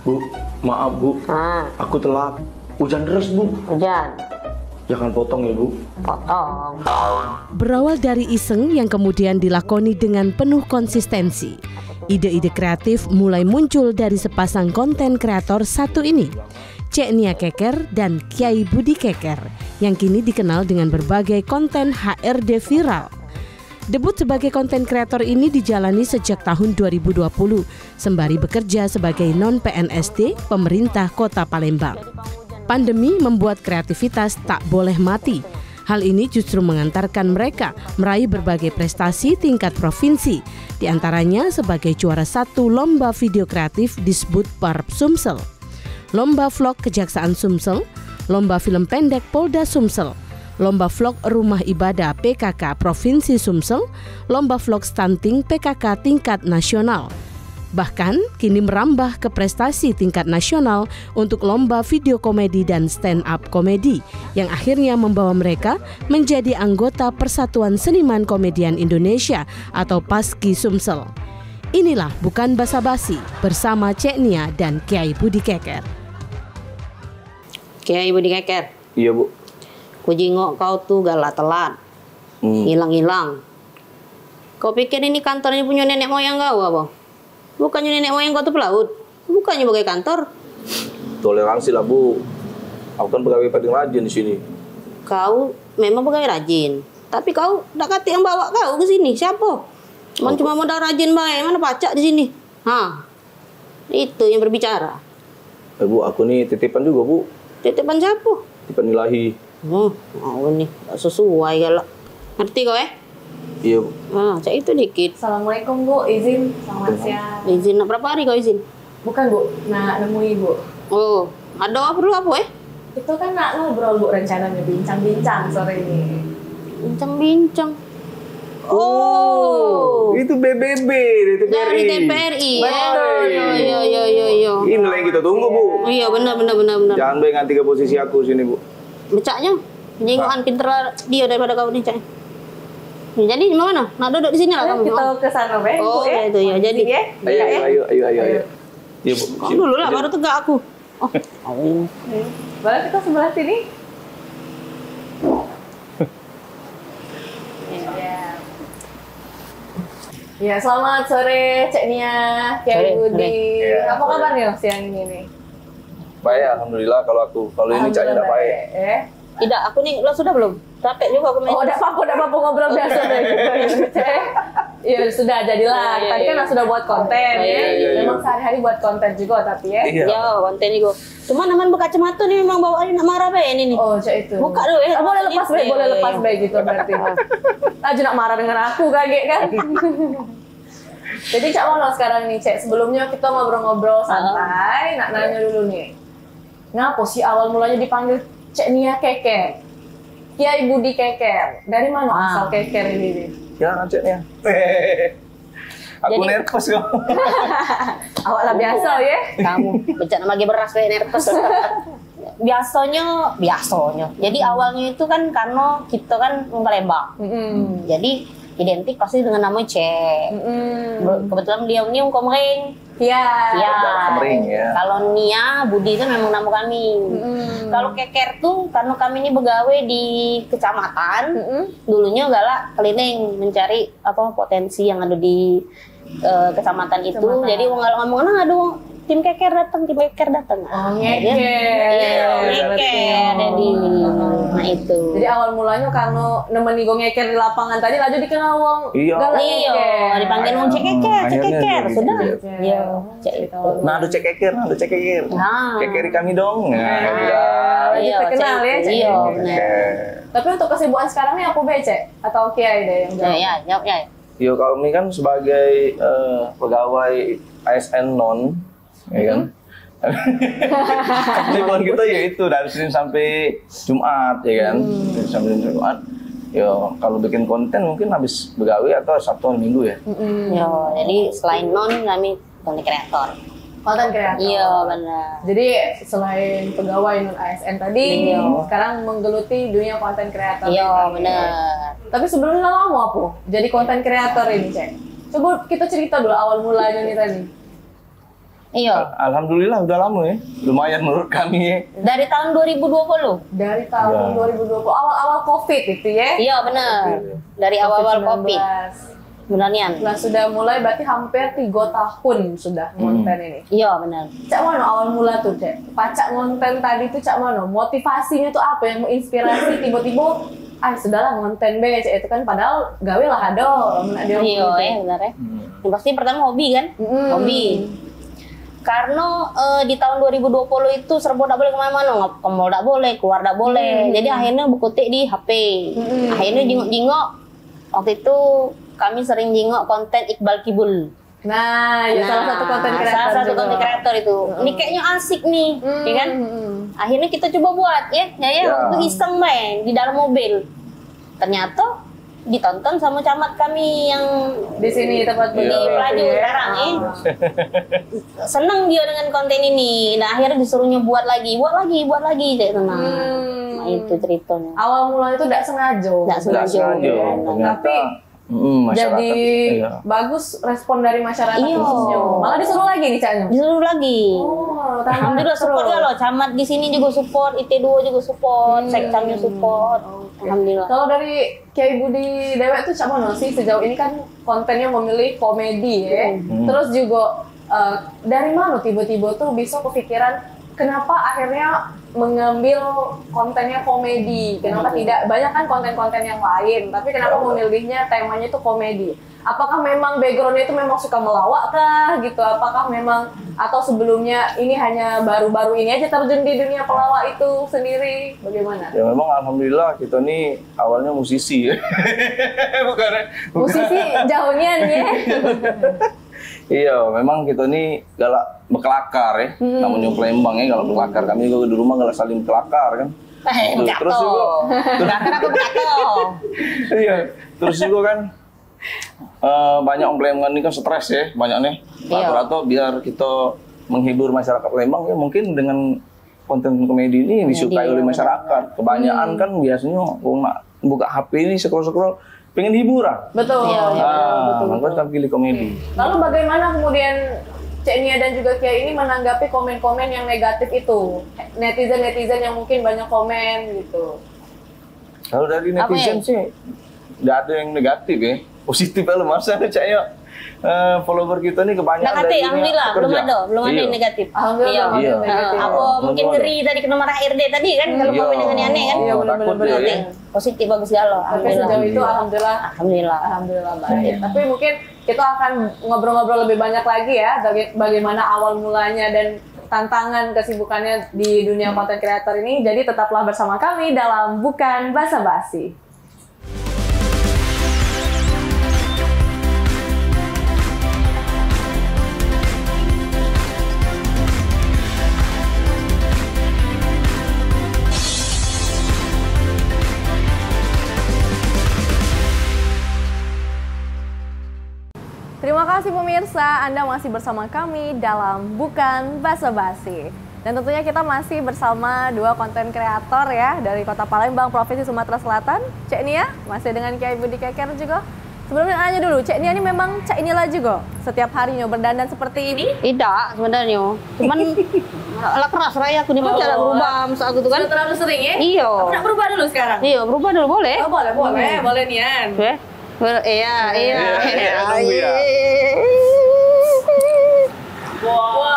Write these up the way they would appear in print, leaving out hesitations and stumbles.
Bu, maaf Bu, aku telat. Hujan deras Bu. Hujan. Jangan potong ya Bu. Potong. Berawal dari iseng yang kemudian dilakoni dengan penuh konsistensi, ide-ide kreatif mulai muncul dari sepasang konten kreator satu ini, Cek Nia Keker dan Kiai Budi Keker, yang kini dikenal dengan berbagai konten HRD viral. Debut sebagai konten kreator ini dijalani sejak tahun 2020, sembari bekerja sebagai non-PNSD pemerintah Kota Palembang. Pandemi membuat kreativitas tak boleh mati. Hal ini justru mengantarkan mereka meraih berbagai prestasi tingkat provinsi, diantaranya sebagai juara 1 lomba video kreatif disebut Parp Sumsel, lomba vlog Kejaksaan Sumsel, lomba film pendek Polda Sumsel, lomba vlog rumah ibadah PKK Provinsi Sumsel, lomba vlog stunting PKK tingkat nasional. Bahkan kini merambah ke prestasi tingkat nasional untuk lomba video komedi dan stand up komedi yang akhirnya membawa mereka menjadi anggota Persatuan Seniman Komedian Indonesia atau Paski Sumsel. Inilah Bukan Basa-Basi bersama Cek Nia dan Kiai Budi Keker. Kiai Budi Keker. Iya Bu. Kujingok kau tuh galak telat. Hilang-hilang. Kau pikir ini kantor ini punya nenek moyang kau apa? Bukannya nenek moyang kau tuh pelaut. Bukannya bagai kantor. Toleransi lah Bu. Aku kan pegawai paling rajin di sini. Kau memang pegawai rajin. Tapi kau tak kata yang bawa kau ke sini. Siapa? Cuma modal rajin baik. Mana pacak di sini? Itu yang berbicara. Bu, aku nih titipan juga Bu. Titipan siapa? Titipan ilahi. Mau nih, gak sesuai galak. Ngerti kau Iya Bu. Cak itu dikit. Assalamualaikum Bu, izin. Selamat siang. Izin berapa hari kau izin? Bukan Bu, nak nemui Bu. Oh, ada perlu apa Itu kan nak ngobrol Bu, rencananya bincang-bincang sore ini. Bincang-bincang. Itu BBB di TPRI. Dari TPRI. Betul. Iya. Inilah yang kita tunggu Bu. Iya benar. Jangan ganti ke posisi aku sini Bu. Becaknya, jengokan pinter dia daripada kau nih Cak. Jadi di mana? Nak duduk di sini lah kamu. Kita ke sana Bu. Oh ya itu ya. Jadi Ayo. Iya Bu. kau dulu lah baru tegak aku. Boleh kita sebelah sini? Ya, selamat sore Cek Nia, Kiai Budi. Apa kabarnya siang ini nih? Baik, alhamdulillah. Kalau ini Caknya tidak baik. Tidak, aku nih lo sudah belum? Capek juga aku main. Oh, udah apa ngobrol biasa deh. Iya, sudah jadilah. Tadi kan sudah buat konten ya. Memang sehari-hari buat konten juga tapi ya. Iya, konten juga. Cuma naman berkacamata nih memang bawaannya nak marah bae ini nih. Oh, Cak itu. Buka dulu ya. Boleh lepas baik gitu berarti. Aja nak marah dengan aku kaget kan. Jadi Cak mau sekarang nih Cak, sebelumnya kita ngobrol-ngobrol santai, nak nanya dulu nih. Ngapa sih awal mulanya dipanggil Cek Nia Keker? Kiai Budi Keker. Dari mana asal Keker ini nih? Ya, Cek Nia. Aku nervous kok. Awak lah biasa ya. Kamu becak nama beras kayak nervous. Biasanya. Jadi awalnya itu kan karena kita kan Palembang. Jadi identik pasti dengan nama Cek. Kebetulan dia ini Komering. Iya. Komering ya. Kalau Nia, Budi itu memang nama kami. Kalau Keker tuh karena kami ini begawe di kecamatan. Dulunya galak keliling mencari potensi yang ada di kecamatan itu. Jadi galak ngomong, aduh tim Keker datang. Oh, Ngeker. Iya, Ngeker. Jadi, nah itu. Jadi awal mulanya karena nemeni go Ngeker di lapangan tadi laju dikenal wong. Iya. Dipanggil wong Cek Keker. Sudah. Iya. Nah, ada Cek Keker. Kekeri kami dong. Iya, terkenal ya Cek. Iya. Tapi untuk kesibukan sekarang nih aku Cek atau Kiai deh yang jawab. Iya. Yo, kami kan sebagai pegawai ASN non, ya kan? Kesibukan kita ya itu dari Senin sampai Jumat, ya kan? Sampai Jumat. Yo, kalau bikin konten mungkin habis begawe atau Sabtu atau Minggu ya. Yo, jadi selain non kami konten kreator. Konten kreator. Iya, benar. Jadi selain pegawai non ASN tadi, sekarang menggeluti dunia konten kreator. Iya, benar. Tapi sebelumnya lama apa? Jadi konten kreator ini, Cek. Coba kita cerita dulu awal mulanya nih tadi. Iya. Alhamdulillah udah lama ya. Lumayan menurut kami ya. Dari tahun 2020. Dari tahun 2020 awal-awal Covid itu ya. Iya benar. Dari awal-awal Covid. Benernya. Nah sudah mulai berarti hampir 3 tahun sudah konten ini. Iya benar. Cak Mano awal mula tuh Cek. Pacak konten tadi tuh Cak Mano. Motivasinya tuh apa yang menginspirasi tiba-tiba sudahlah konten be Cek itu kan padahal gawe lah ado. Iya benar ya. Yang pasti pertama hobi kan? Hobi. Karena di tahun 2020 itu serba tak boleh kemana-mana, ke mall tak boleh, keluar tak boleh. Jadi akhirnya berkutik di HP. Akhirnya jingok-jingok. Waktu itu kami sering jingok konten Iqbal Kibul. Nah, ya salah satu konten kreator. Salah satu konten kreator itu. Ini kayaknya asik nih, ya kan? Akhirnya kita coba buat ya. Waktu iseng main di dalam mobil. Ternyata ditonton sama camat kami yang di sini tempat di Pelaju sekarang seneng dia dengan konten ini. Nah akhirnya disuruhnya buat lagi kayak tenang. Nah itu ceritanya. Awal mulanya itu tidak sengaja. Tapi jadi bagus respon dari masyarakat khususnya. Malah disuruh lagi nih Caknya. Disuruh lagi. Alhamdulillah support ya loh. Camat di sini juga support, IT2 juga support, Sekcamnya support. Alhamdulillah. Kalau dari Kiai Budi Dewek tuh Cak Mano sih sejauh ini kan kontennya memilih komedi ya. Terus juga dari mana tiba-tiba tuh bisa kepikiran kenapa akhirnya mengambil kontennya komedi? Kenapa tidak banyak kan konten-konten yang lain, tapi kenapa memilihnya temanya itu komedi? Apakah memang backgroundnya itu memang suka melawak kah gitu? Apakah memang atau sebelumnya ini hanya baru-baru ini aja terjun di dunia pelawak itu sendiri? Bagaimana? Ya memang alhamdulillah kita nih awalnya musisi ya. Musisi jauhnya nih. Iya, memang kita nih galak berkelakar ya. Namun yang Palembang ya galak berkelakar. Kami juga di rumah galak saling berkelakar kan. Terus juga berkelakar apa berkelakar? Iya, terus juga kan banyak orang Palembang ini kan stres ya, banyaknya. Rata-rata biar kita menghibur masyarakat Palembang ya mungkin dengan konten komedi ini disukai oleh masyarakat. Kebanyakan kan biasanya orang buka HP ini scroll-scroll pengen hiburan. Betul. Betul. Kan pilih komedi. Lalu bagaimana kemudian Cek Nia dan juga Kiai ini menanggapi komen-komen yang negatif itu? Netizen-netizen yang mungkin banyak komen gitu. Kalau dari netizen sih nggak ada yang negatif ya. Positif aja masa Caknya. Follower kita nih kebanyakan dari alhamdulillah belum ada yang negatif. Alhamdulillah. Aku mungkin ngeri tadi ke nomor HRD tadi kan kalau komen yang aneh-aneh kan. Iya benar-benar. Positif bagus galau. Tapi sejauh itu alhamdulillah baik. Tapi mungkin kita akan ngobrol-ngobrol lebih banyak lagi ya bagaimana awal mulanya dan tantangan kesibukannya di dunia konten kreator ini. Jadi tetaplah bersama kami dalam Bukan Basa-Basi. Terima kasih pemirsa, Anda masih bersama kami dalam Bukan Basa-Basi. Dan tentunya kita masih bersama dua konten kreator ya dari Kota Palembang, Provinsi Sumatera Selatan. Cek Nia, masih dengan Kiai Budi Keker juga. Sebelumnya nanya dulu, Cek Nia ini memang Cek inilah juga setiap harinya berdandan seperti ini? Tidak sebenarnya, cuman ala keras raya aku nih cara berubah masa aku tuh kan. Sudah terlalu sering ya? Iya. Tidak berubah dulu sekarang? Iya, berubah dulu boleh. Oh, boleh Nian. Iya. Wah,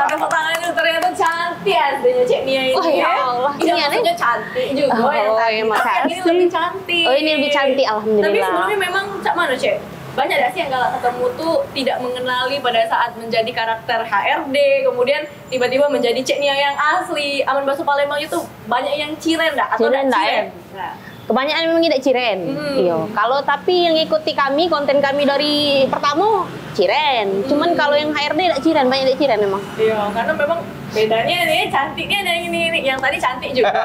tepuk tangan itu ternyata cantik aslinya Cek Nia ini. Oh ya Allah, ini maksudnya cantik juga yang tadi. Tapi ini lebih cantik. Oh ini lebih cantik, alhamdulillah. Tapi sebelumnya memang Cak Mano Cek, banyak gak sih yang galak ketemu tuh tidak mengenali pada saat menjadi karakter HRD, kemudian tiba-tiba menjadi Cek Nia yang asli. Aman Baso Palembang itu banyak yang ciren dah atau ciren tidak ciren? Nah. Kebanyakan memang tidak ciren. Iya. Kalau tapi yang ikuti kami, konten kami dari pertama ciren. Cuman kalau yang HRD tidak ciren, banyak tidak ciren memang. Iya, karena memang bedanya nih cantiknya ada yang ini. Yang tadi cantik juga.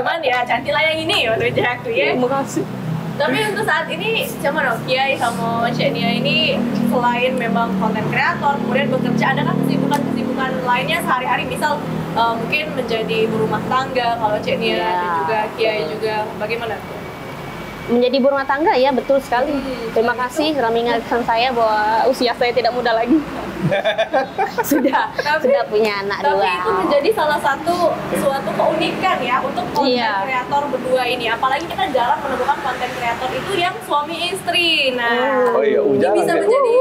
Cuman ya cantik lah yang ini waktu aku ya. Terima kasih. Tapi untuk saat ini, sama dong Kiai sama Cek Nia ini selain memang konten kreator, kemudian bekerja, ada kan kesibukan lainnya sehari-hari, misal mungkin menjadi ibu rumah tangga, kalau Cek Nia dan juga Kiai juga, bagaimana tuh? menjadi ibu rumah tangga ya, betul sekali. Terima kasih sudah mengingatkan saya bahwa usia saya tidak muda lagi. sudah punya anak Tapi dua. itu menjadi salah satu suatu keunikan ya untuk konten Iya. kreator berdua ini. Apalagi kita jarang menemukan konten kreator itu yang suami istri. Nah, Oh iya, ini jarang bisa ya. menjadi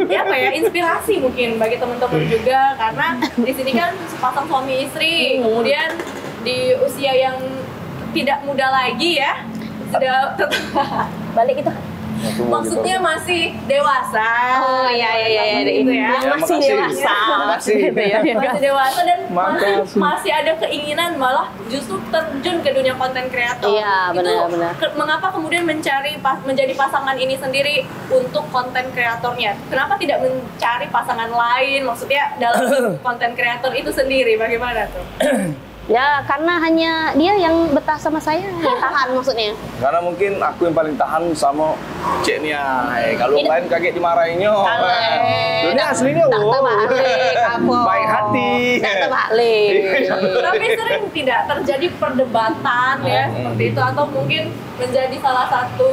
ya apa ya, inspirasi mungkin bagi teman-teman juga, karena di sini kan sepasang suami istri, kemudian di usia yang tidak muda lagi ya, sudah Balik itu. maksudnya masih dewasa. Oh iya Gitu ya. Yang masih makasih. dewasa. Makasih. Gitu ya. Masih dewasa dan Makasih. masih ada keinginan malah justru terjun ke dunia konten kreator. Iya, Itu benar. mengapa kemudian menjadi pasangan ini sendiri untuk konten kreatornya? Kenapa tidak mencari pasangan lain? Maksudnya dalam konten kreator itu sendiri bagaimana tuh? Ya karena hanya dia yang betah sama saya, yang tahan maksudnya. Karena mungkin aku yang paling tahan sama Cek Nia. Kalau Tidak. lain kaget dimarahinnya. Kalau- Dunia aslinya tak terbalik, kamu. baik hati. Tak terbalik. Tapi sering tidak terjadi perdebatan ya seperti itu, atau mungkin menjadi salah satu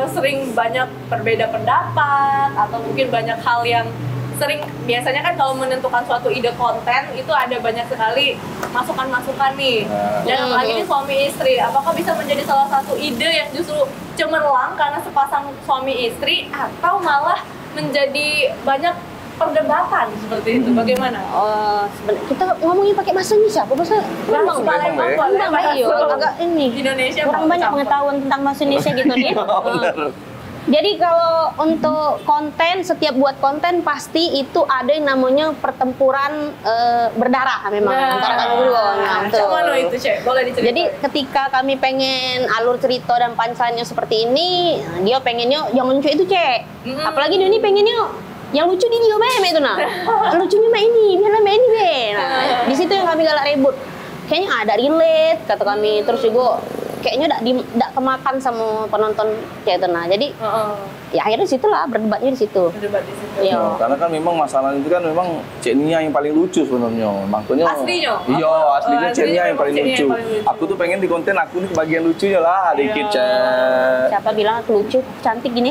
sering banyak berbeda pendapat, atau mungkin banyak hal yang sering, biasanya kan kalau menentukan suatu ide konten itu ada banyak sekali masukan-masukan nih. Dan apalagi ini suami istri, apakah bisa menjadi salah satu ide yang justru cemerlang karena sepasang suami istri, atau malah menjadi banyak perdebatan seperti itu? Bagaimana? Oh, sebenarnya kita ngomongin pakai bahasa Indonesia, apa bahasa Palembang, Palembang, ya? Palembang, iya, agak ini. Indonesia Kurang mau banyak campur. pengetahuan tentang bahasa Indonesia gitu nih. Benar. Jadi kalau untuk konten, setiap buat konten pasti itu ada yang namanya pertempuran berdarah memang antara kami berdua. Nah, betul. Coba lo itu, Cek, boleh diceritain. Jadi ketika kami pengen alur cerita dan punchline-nya seperti ini, nah, dia pengennya jangan lucu itu, Cek. Apalagi dia ini pengennya yang lucu di dia meme itu nah. Lucunya mah ini, biar mah ini be. Nah, di situ yang kami galak ribut. Kayaknya ada relate kata kami, terus juga kayaknya tidak kemakan sama penonton kayak itu nah. Jadi ya akhirnya situlah berdebatnya di situ. berdebat di situ. Iya. Nah, karena kan memang masalah itu kan memang Cek Nia yang paling lucu sebenarnya. Makanya Aslinya? Iya, aslinya Cek Nia yang paling Cek Nia lucu. yang paling lucu. Aku tuh pengen di konten aku nih kebagian lucunya lah, dikit Cek. Siapa bilang aku lucu, cantik gini?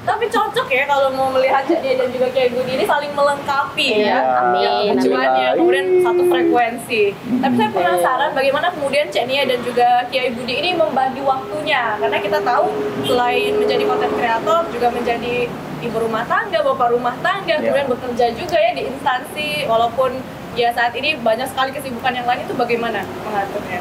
Tapi cocok ya kalau mau melihat Cek Nia dan juga Kiai Budi ini saling melengkapi Iya, ya. amin, Yang tujuannya amin. kemudian satu frekuensi. Tapi saya penasaran bagaimana kemudian Cek Nia dan juga Kiai Budi ini membagi waktunya. Karena kita tahu selain menjadi konten kreator juga menjadi ibu rumah tangga, bapak rumah tangga, kemudian bekerja juga ya di instansi, walaupun ya saat ini banyak sekali kesibukan yang lain, itu bagaimana mengaturnya?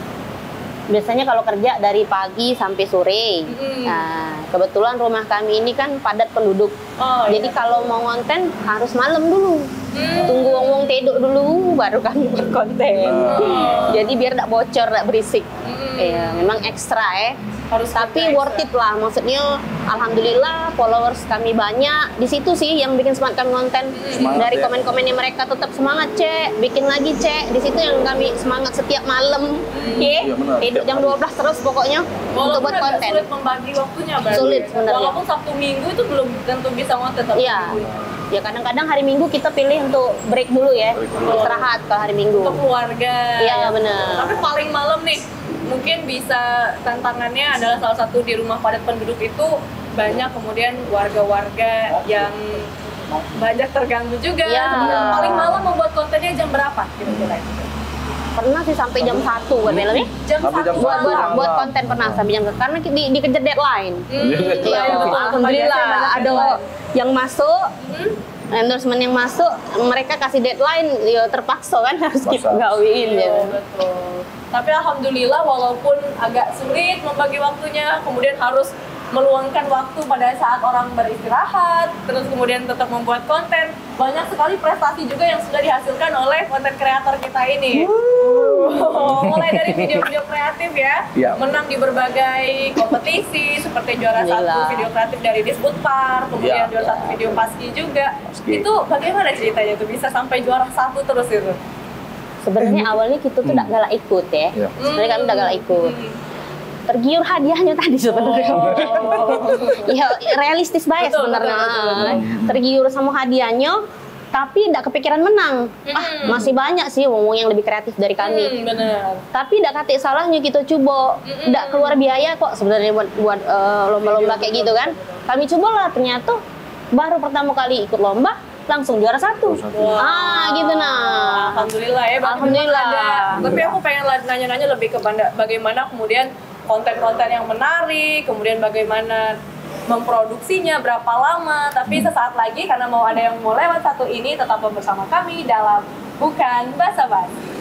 Biasanya kalau kerja dari pagi sampai sore. Nah, kebetulan rumah kami ini kan padat penduduk. Oh, Jadi kalau mau konten harus malam dulu. Tunggu wong-wong tidur dulu baru kami berkonten. Jadi biar tidak bocor, tidak berisik. Ya, memang ekstra ya. Harus Tapi ekstra. worth it lah, maksudnya alhamdulillah followers kami banyak. Di situ sih yang bikin semangat kami konten. Semangat, Dari ya. komen-komennya mereka tetap semangat, Cek, bikin lagi, Cek. Di situ yang kami semangat setiap malam. Iya, benar. Tidur jam 12 terus pokoknya untuk Walaupun buat agak konten. sulit membagi waktunya berarti. Sulit sebenarnya. Walaupun Sabtu Minggu itu belum tentu bisa ngonten Sabtu Iya. Minggu. Ya kadang-kadang hari Minggu kita pilih untuk break dulu ya. Break dulu. Istirahat kalau hari Minggu. Untuk keluarga. Iya, benar. Tapi paling malam nih, mungkin bisa tantangannya adalah salah satu di rumah padat penduduk itu banyak kemudian warga-warga yang banyak terganggu juga. Iya. Kemudian paling malam membuat kontennya jam berapa kira-kira? Pernah sih sampai jam 1 buat filmnya. Jam Sampai jam 1 Buat buat, malam. buat konten pernah sampai jam karena dikejar deadline. Iya, betul. alhamdulillah ada yang masuk, endorsement yang masuk, mereka kasih deadline, ya terpaksa kan harus kita gawin ya. Betul. Tapi alhamdulillah walaupun agak sulit membagi waktunya, kemudian harus meluangkan waktu pada saat orang beristirahat, terus kemudian tetap membuat konten, banyak sekali prestasi juga yang sudah dihasilkan oleh konten kreator kita ini. Mulai dari video-video kreatif ya, Iya. menang di berbagai kompetisi seperti juara Gila. 1 video kreatif dari Disputpar, kemudian Iya. juara 1 video Paski juga. Paski. Itu bagaimana ceritanya tuh bisa sampai juara 1 terus itu? Sebenarnya awalnya kita tuh nggak galak ikut ya. Iya. Sebenarnya kami nggak galak ikut. Tergiur hadiahnya tadi sebenarnya. Ya realistis banget Betul, sebenarnya. betul, betul, Tergiur sama hadiahnya. tapi tidak kepikiran menang. Masih banyak sih wong yang lebih kreatif dari kami. Bener. Tapi tidak katik salahnya kita coba, tidak keluar biaya kok sebenarnya buat lomba-lomba kayak gitu kan. Kami cobalah, ternyata baru pertama kali ikut lomba langsung juara 1. Gitu nah. Alhamdulillah ya. Alhamdulillah. Tapi aku pengen nanya-nanya lebih kepada bagaimana kemudian konten-konten yang menarik, kemudian bagaimana memproduksinya, berapa lama. Tapi sesaat lagi karena mau ada yang mau lewat satu ini, tetaplah bersama kami dalam Bukan Basa-Basi.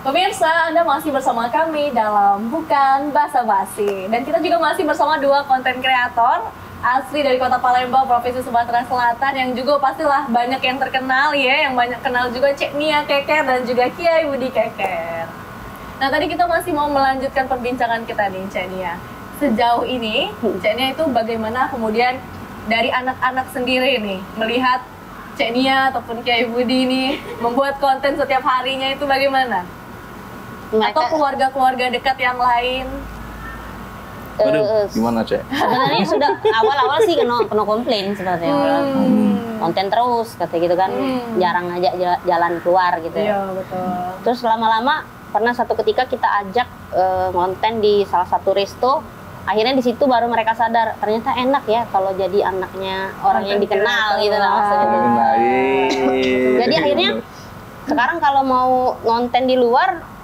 Pemirsa, Anda masih bersama kami dalam Bukan Basa-Basi. Dan kita juga masih bersama dua konten kreator asli dari Kota Palembang, Provinsi Sumatera Selatan, yang juga pastilah banyak yang terkenal ya, yang banyak kenal juga Cek Nia Keker dan juga Kiai Budi Keker. Nah, tadi kita masih mau melanjutkan perbincangan kita nih, Cek Nia. Sejauh ini, Cek Nia itu bagaimana kemudian dari anak-anak sendiri nih, melihat Cek Nia ataupun Kiai Budi ini membuat konten setiap harinya itu bagaimana? Atau keluarga-keluarga dekat yang lain? Waduh, gimana Cek? Sebenarnya sudah awal-awal sih kena komplain sebenarnya. Konten terus kata gitu kan, jarang ngajak jalan keluar gitu. Iya, betul. Terus lama-lama pernah satu ketika kita ajak konten di salah satu resto. Akhirnya di situ baru mereka sadar ternyata enak ya kalau jadi anaknya orang yang dikenal gitu lah maksudnya. Jadi akhirnya sekarang kalau mau konten di luar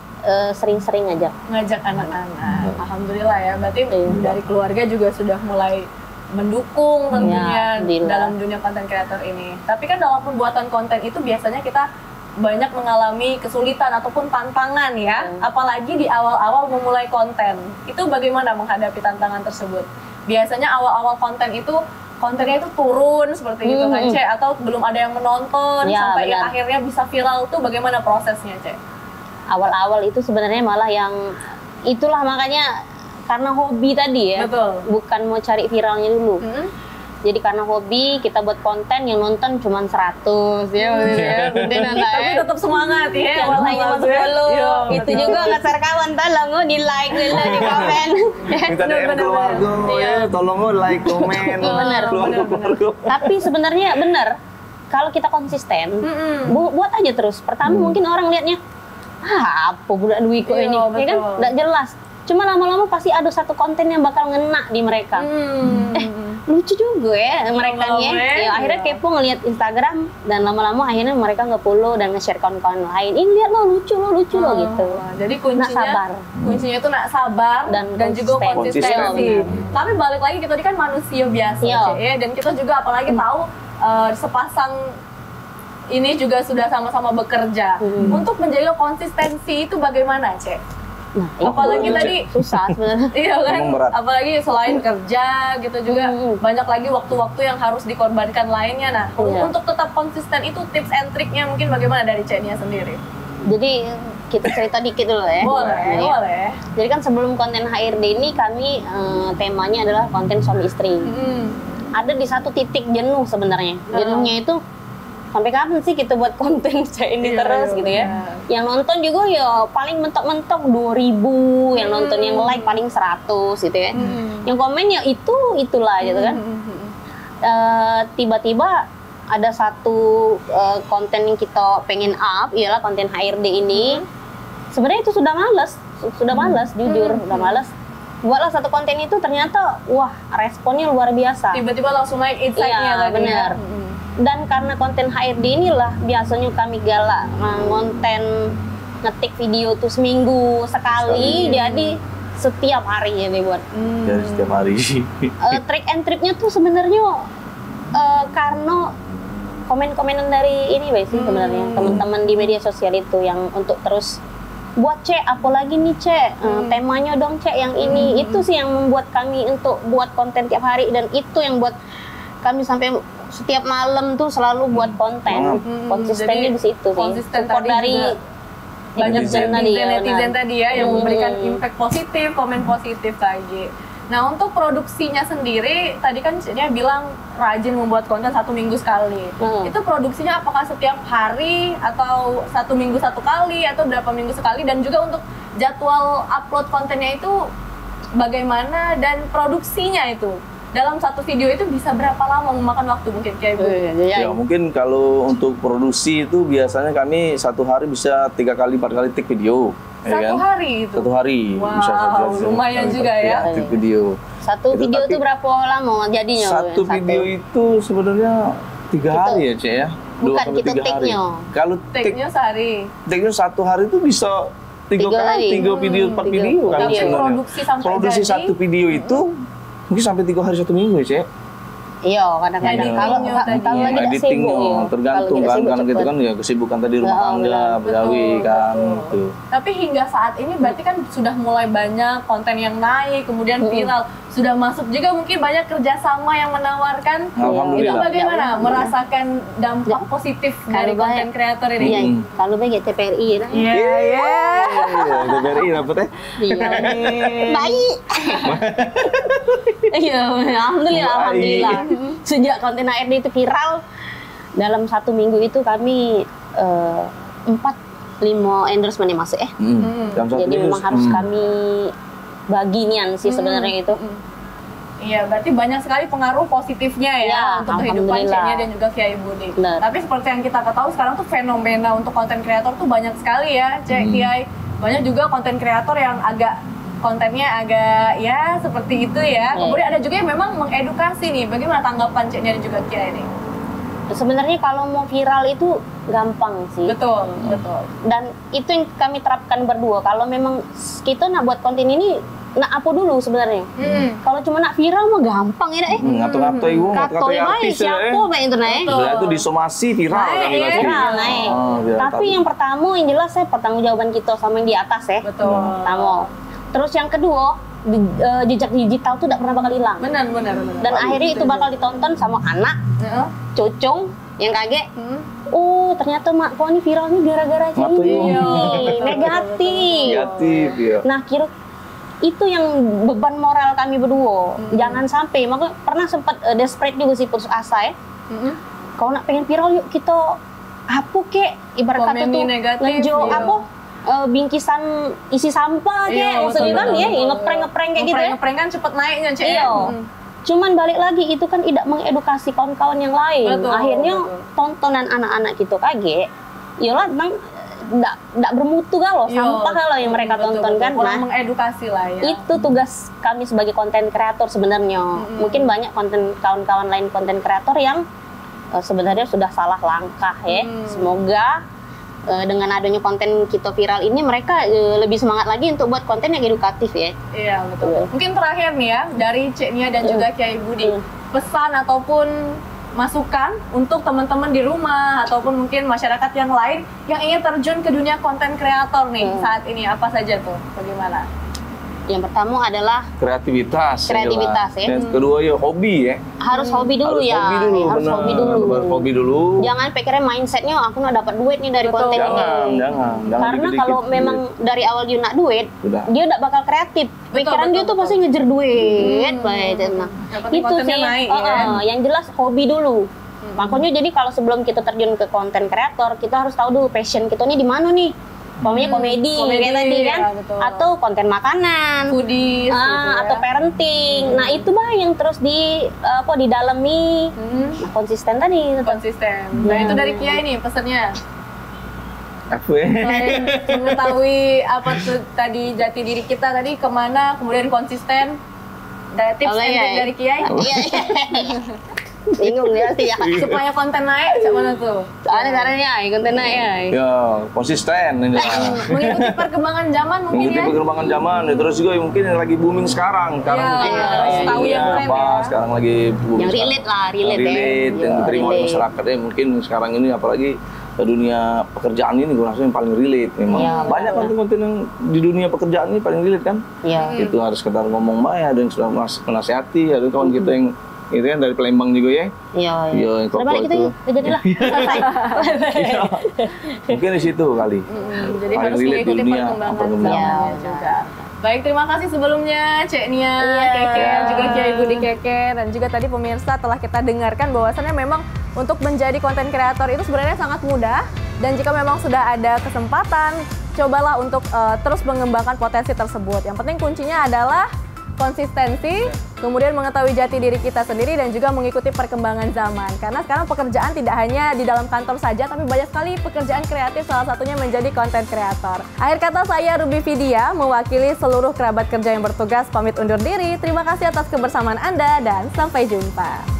sering-sering ngajak anak-anak. Alhamdulillah ya, berarti dari keluarga juga sudah mulai mendukung tentunya dalam dunia konten kreator ini. Tapi kan dalam pembuatan konten itu biasanya kita banyak mengalami kesulitan ataupun tantangan ya, apalagi di awal-awal memulai konten. Itu bagaimana menghadapi tantangan tersebut? Biasanya awal-awal konten itu kontennya itu turun seperti gitu kan, Cek, atau belum ada yang menonton sampai akhirnya bisa viral tuh bagaimana prosesnya, Cek? Awal-awal itu sebenarnya malah yang itulah makanya karena hobi tadi ya. Betul. Bukan mau cari viralnya dulu. Jadi karena hobi kita buat konten yang nonton cuma 100 ya. Tapi tetap semangat ya. Awalnya masuk follow. Itu juga ngeser kawan tolong di like dulu di komen. Minta DM keluarga, ya tolong like, komen. Bener. Tapi sebenarnya bener. Kalau kita konsisten, buat aja terus. Pertama mungkin orang liatnya apa budak Dwi kok ini, ya kan? Nggak jelas. Cuma lama-lama pasti ada satu konten yang bakal ngena di mereka. Lucu juga ya mereka ya. Akhirnya kepo ngelihat Instagram dan lama-lama akhirnya mereka nge-follow dan nge-share kawan-kawan lain. Ini lihat lo lucu lo gitu. Jadi kuncinya sabar. Kuncinya itu nak sabar dan juga konsistensi. Tapi balik lagi kita ini kan manusia biasa ya, dan kita juga apalagi tahu sepasang ini juga sudah sama-sama bekerja. Untuk menjaga konsistensi itu bagaimana, Cek? Nah, apalagi tadi susah sebenarnya. Iya kan? Apalagi selain kerja gitu juga banyak lagi waktu-waktu yang harus dikorbankan lainnya. Nah, untuk tetap konsisten itu tips and triknya mungkin bagaimana dari Cek Nia sendiri? Jadi kita cerita dikit dulu ya. Boleh. Jadi kan sebelum konten HRD ini kami temanya adalah konten suami istri. Ada di satu titik jenuh sebenarnya. Jenuhnya itu sampai kapan sih kita buat konten ini terus gitu ya. Yang nonton juga ya paling mentok-mentok 2.000, yang nonton yang like paling 100 gitu ya. Yang komen ya itulah gitu kan. Tiba-tiba ada satu konten yang kita pengen up, ialah konten HRD ini. Sebenarnya itu sudah malas jujur, udah malas. Buatlah satu konten itu ternyata wah responnya luar biasa. Tiba-tiba langsung naik insight-nya tadi. Benar. Dan karena konten HRD inilah biasanya kami galak konten ngetik video tuh seminggu sekali. Jadi setiap hari ya dibuat. Jadi setiap hari. Trik and triknya tuh sebenarnya karena komen-komenan dari ini sih sebenarnya teman-teman di media sosial itu yang untuk terus buat Cek, apalagi nih Cek, temanya dong Cek yang ini. Itu sih yang membuat kami untuk buat konten tiap hari, dan itu yang buat kami sampai setiap malam tuh selalu buat konten. Konsistennya di situ sih. Konsisten support dari banyak netizen tadi ya yang memberikan impact positif, komen positif lagi. Nah, untuk produksinya sendiri, tadi kan dia bilang rajin membuat konten 1 minggu sekali. Itu produksinya apakah setiap hari atau 1 minggu 1 kali atau berapa minggu sekali? Dan juga untuk jadwal upload kontennya itu bagaimana dan produksinya itu? Dalam satu video itu bisa berapa lama memakan waktu mungkin kayak Bu? Ya mungkin kalau untuk produksi itu biasanya kami 1 hari bisa 3 kali 4 kali take video. Satu hari itu? 1 hari. Wow, bisa lumayan juga ya. Take video. Satu video itu berapa lama jadinya? Satu video itu sebenarnya 3 hari ya, Cek ya. Bukan, kita take-nya. Kalau take-nya sehari. Take-nya 1 hari itu bisa 3 kali, 3 video, 4 video kan Tapi sebenarnya. produksi satu video itu mungkin sampai 3 hari 1 minggu ya, Cek. Iya, kadang-kadang kalau lagi tidak sibuk. Tergantung kan, karena gitu kan ya kesibukan tadi rumah tangga, begawi kan gitu. Tapi hingga saat ini berarti kan sudah mulai banyak konten yang naik, kemudian viral. Sudah masuk juga mungkin banyak kerjasama yang menawarkan. Alhamdulillah. Itu bagaimana merasakan dampak positif dari konten kreator ini? Iya, kalau baik TPRI ya. Iya. TPRI dapat ya? Iya. Baik. Iya, alhamdulillah. Sejak konten ARD itu viral, dalam 1 minggu itu kami 4-5 endorsement yang masuk ya. Jadi memang harus kami bagi nian sih sebenarnya itu. Iya, berarti banyak sekali pengaruh positifnya ya untuk kehidupan Ceknia dan juga Kiai Budi. Tapi seperti yang kita ketahui sekarang tuh fenomena untuk konten kreator tuh banyak sekali ya, Cek Kiai. Banyak juga konten kreator yang kontennya agak ya seperti itu ya. Kemudian ada juga yang memang mengedukasi nih. Bagaimana tanggapan Ceknia dan juga Kiai ini? Sebenarnya kalau mau viral itu gampang sih. Betul. Dan itu yang kami terapkan berdua. Kalau memang kita nak buat konten ini, nak apa dulu sebenarnya? Kalau cuma nak viral mah gampang ya deh. Ngato-ngato ibu, ngato-ngato artis ya. Siapa main itu naik? Itu disomasi viral kan pasti. Naik. Tapi yang pertama yang jelas saya pertanggungjawaban kita sama yang di atas ya. Betul. Pertama. Terus yang kedua, jejak digital tuh tidak pernah bakal hilang. Benar. Dan akhirnya itu bakal ditonton sama anak, cocong yang kaget. Oh ternyata mak kau ini viralnya gara-gara ini negatif ya. Nah kira itu yang beban moral kami berdua. Jangan sampai, makanya pernah sempat desperate juga sih, putus asa ya. Kalau nak pengen viral yuk kita apa kek ibarat kata tuh ngejo apa bingkisan isi sampah kayak maksudnya kan ya ngeprank kayak gitu ya. Ngeprank kan cepet naiknya Cek. Iya. Cuman balik lagi itu kan tidak mengedukasi kawan-kawan yang lain. Akhirnya tontonan anak-anak kita kaget. Iyalah memang tidak bermutu kalau sampah kalau yang mereka tonton kan. Nah, mengedukasi lah ya. Itu tugas kami sebagai konten kreator sebenarnya. Mungkin banyak kawan-kawan lain konten kreator yang sebenarnya sudah salah langkah ya. Semoga dengan adanya konten kita viral ini mereka lebih semangat lagi untuk buat konten yang edukatif ya. Iya betul. Mungkin terakhir nih ya dari Ceknia dan juga Kiai Budi, pesan ataupun masukan untuk teman-teman di rumah ataupun mungkin masyarakat yang lain yang ingin terjun ke dunia konten kreator nih saat ini, apa saja tuh? Bagaimana? Yang pertama adalah kreativitas ya. Yang kedua ya hobi ya. Harus hobi dulu ya. Harus hobi dulu. Jangan pikirnya mindsetnya aku nak dapat duit nih dari konten ini. Jangan. Karena kalau memang dari awal dia nak duit, dia tidak bakal kreatif. Pikiran dia tuh pasti ngejar duit. Nah, itu sih. Yang jelas hobi dulu. Makanya jadi kalau sebelum kita terjun ke konten kreator, kita harus tahu dulu passion kita nih di mana nih. Komedi kayak tadi kan, atau konten makanan, foodies, atau parenting. Nah itu yang terus didalami. Nah, konsisten tadi. Nah itu dari Kiai nih pesannya. Selain mengetahui apa tuh tadi jati diri kita tadi kemana, kemudian konsisten. Ada tips and trik dari Kiai? Bingung ya sih ya. Supaya konten naik, gimana tuh? Caranya konten naik ya. Ya, konsisten ini. Mengikuti perkembangan zaman mungkin ya. Mengikuti perkembangan zaman, terus juga mungkin yang lagi booming sekarang. Sekarang mungkin tahu yang tren ya. Sekarang lagi booming. Yang relate yang diterima oleh masyarakat ya. Mungkin sekarang ini apalagi dunia pekerjaan ini gue rasa yang paling relate memang. Banyak konten-konten yang di dunia pekerjaan ini paling relate kan. Itu harus kita ngomong baik, ada yang sudah menasihati, ada kawan kita yang itu kan dari Palembang juga ya. Iya. Balik kita jadilah selesai. Mungkin di situ kali. Jadi harus mengikuti perkembangan juga. Baik, terima kasih sebelumnya Cek Nia Keker, juga Kiai Budi Keker, dan juga tadi pemirsa telah kita dengarkan bahwasannya memang untuk menjadi konten kreator itu sebenarnya sangat mudah, dan jika memang sudah ada kesempatan, cobalah untuk terus mengembangkan potensi tersebut. Yang penting kuncinya adalah konsistensi, kemudian mengetahui jati diri kita sendiri dan juga mengikuti perkembangan zaman. Karena sekarang pekerjaan tidak hanya di dalam kantor saja, tapi banyak sekali pekerjaan kreatif, salah satunya menjadi konten kreator. Akhir kata, saya Ruby Vidya, mewakili seluruh kerabat kerja yang bertugas, pamit undur diri. Terima kasih atas kebersamaan Anda dan sampai jumpa.